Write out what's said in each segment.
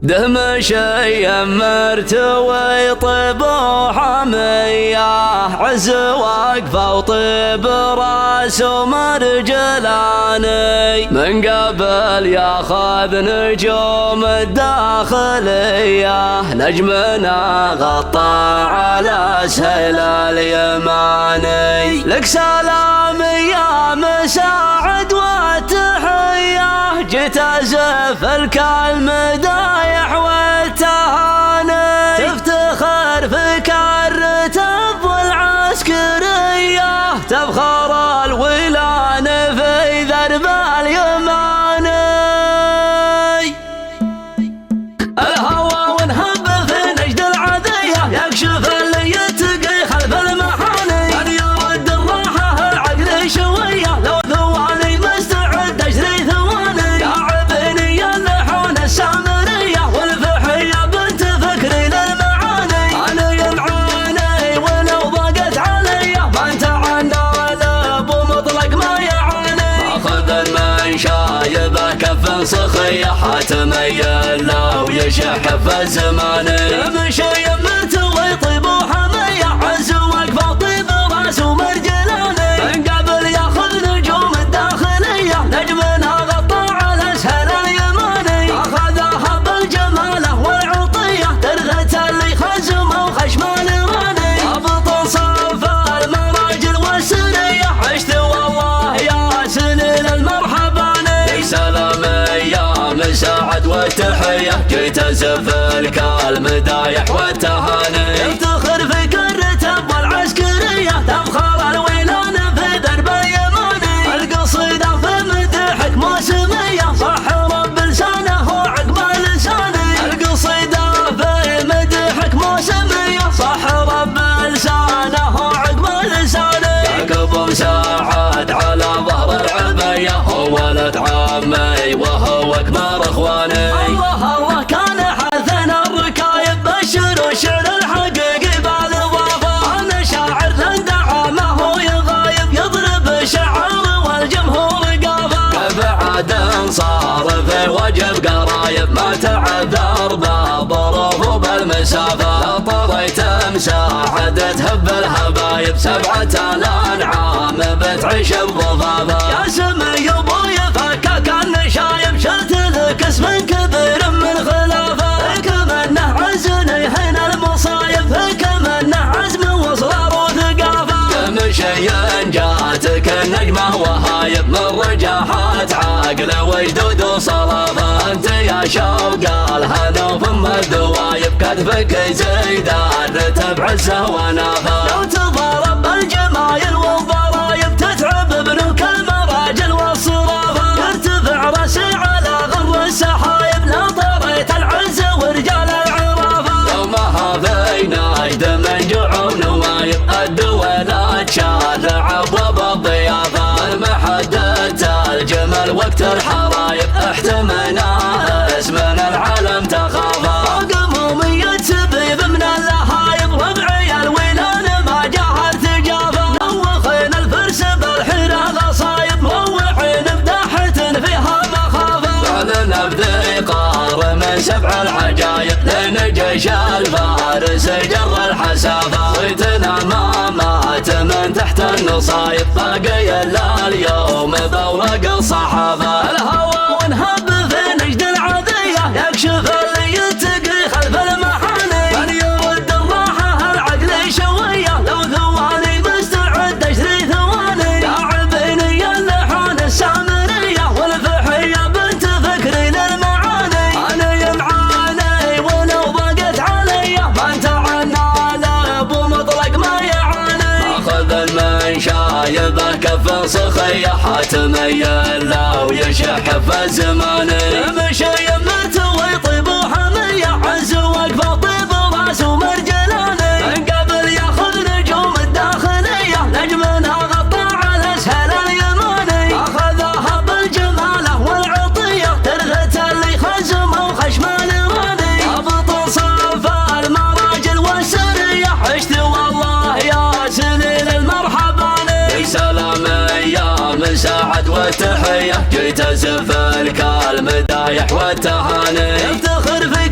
دهم شي مرتوي طيب وحمية، عز واقفة وطيب راس ومرجلاني، من قبل ياخذ نجوم الداخلية، نجمنا غطى على سهل اليماني. لك سلام يا مساعد والتحية، جيت ازف الكالمدايح والتهاني، تفتخر في كالرتب والعسكرية، تفخر الولان في ذرب اليماني. الهوى ونهب في نجد العذية، يكشف اللي يتقي خلف المحاني، من يرد الراحة العقل شوية، لو ثواني مستعد اشري ثواني، تعبني اللحون السامرية والفحية بنت فكري للمعاني. انا يمعاني ولو ضاقت علي، ما انت عنا لابو مطلق ما يعاني، اخذ من شايبه كف صخية، حتميل لو يشح كف الزماني. يمشي يمت ويطيب وحمية، عز وقفة طيب راس ومرجلاني، من قبل ياخذ نجوم الداخلية، نجمنا غطى على سهل اليماني، اخذها بالجماله والعطية، ترغت اللي خزمه وخشم اليماني، ضابط صف المراجل والسرية، عشت والله يا سنين المرحباني. سلام يا مساعد والتحية، جيت ازف الكالمدايح والتهاني، يفتخر في كالرتب والعسكرية، تفخر الولان في درب اليماني. القصيدة في مدحك موسمية، صح رب لسانه وعقب لساني، القصيدة في مدحك موسمية، صح رب لسانه وعقب لساني. يعقب مساعد على ظهر العبية، هو ولد عمي وهو اكبر اخواني. الله الله كان حثنا الركايب، بشر وشعر الحقيقي بالاضافه، انا شاعر لندعى ما هو يغايب، يضرب شعر والجمهور قافه، بعد صار في وجب قرايب، ما تعذر بالظروف وبالمسافه، لا طريت مساعدته بالهبايب، 7 الانعام بتعيش بضفافه. يا سمي ابوي فكك النشايب، شلت لك اسم كبير من خلافه، كمنه عزني هنا المصايب، كمنه عزم وصرار وثقافه. كمشي جاتك النجمه وهايب، من رجاحات عقل وجدود وصلافه، انت يا شوق الهنا وفم الدوايب، كتفك زيد الرتب عزه ونافه، لو تضرب بالجمايل والضرايب، تتعب بنوك المراجل والصرافه، يرتفع راسي على غر السحايب، لا طريت العز ورجال العرافه. لو ما هذينا اجد من جوع ونوايب، الدولات شارع ابواب الضيافه، المحدة الجمل وقت الحرايب، احتمنا اسمنا العالم تخافه، قمومية سبيب من اللهايب، ربعي الولان ما جاهر ثجافه، موخين الفرس بالحيرة غصايب، موعين بداحة فيها مخافه، بعدنا بذيقار من 7 العجايب، لين جيش الفارس جر الحسافه، صيتنا ما مات من تحت النصايب، باقي الا اليوم بورق الصحافه. الهوى ونهب في نجد العذية، يكشف اللي يتقي خلف المحاني، من يرد الراحة العقل شوية، لو ثواني مستعد اشري ثواني، تعبني اللحون السامرية والفحية بنت فكري للمعاني. انا يمعاني ولو ضاقت علي، ما انت عنا لابو مطلق ما يعاني، اخذ من شايبه كف صخية، حتميل لو يشح كف الزماني. يمشي يمت ويطيب وحمية، عز وقفة طيب راس ومرجلاني، من قبل ياخذ نجوم الداخلية، نجمنا غطى على سهل اليماني، اخذها بالجماله والعطية، ترغت اللي خزمه وخشم اليماني، ضابط صف المراجل والسرية، عشت والله يا سنين المرحباني. سلام يا مساعد والتحية، جيت ازف الكالمدايح والتهاني، يفتخر في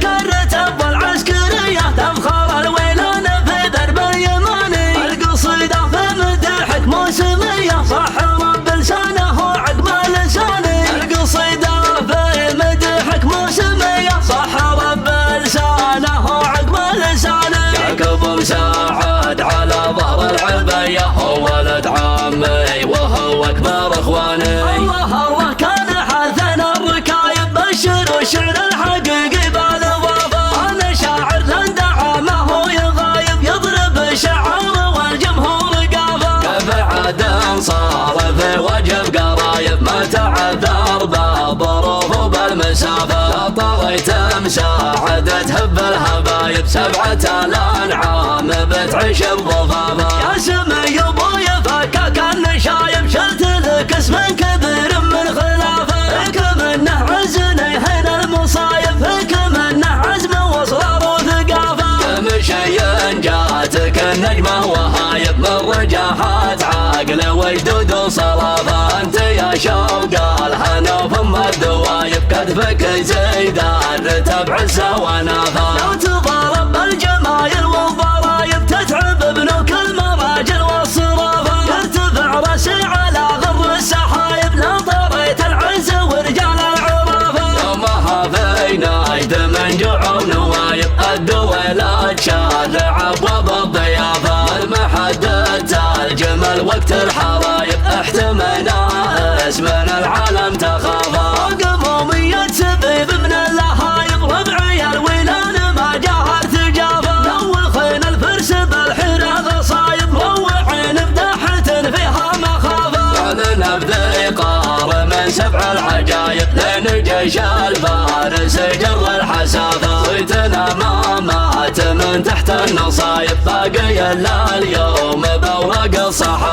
ويتم ساعدته بالهبايب 7 الأنعام بتعيش بضفافة. يا سمي ابويا فكاك النشايب شلت لك اسم كبير من خلافه. فيك منه عزني هنا المصايب فيك منه عزم واصرار وثقافه. كم شي جاتك النجمة وهايب من رجاحات عقل وجدود وصلافة. انت يا شوق الهنا وفم الدوايب كتفك زيد الرتب عزة ونافة. لو تضارب بالجمايل والضرايب تتعب بنوك المراجل والصرافة. يرتفع راسي على غر السحايب لا طريت العز ورجال العرافة. يومها في نايد من جوع ونوايب الدولات شارع ابواب الضيافة. المحدد الجمل وقت الحرايب احتمينا اسمنا العالم تخافى. قمومية سبيب من اللهايب ربعي الولان ما جاهرت جافا. نوخين الفرس بالحيرة غصايب روعين بدحة فيها مخافة. لنا بذيقار من 7 العجايب لين جيش الفارس جر الحسافة. صيتنا ما مات من تحت النصايب باقي الا اليوم بورق الصحافة.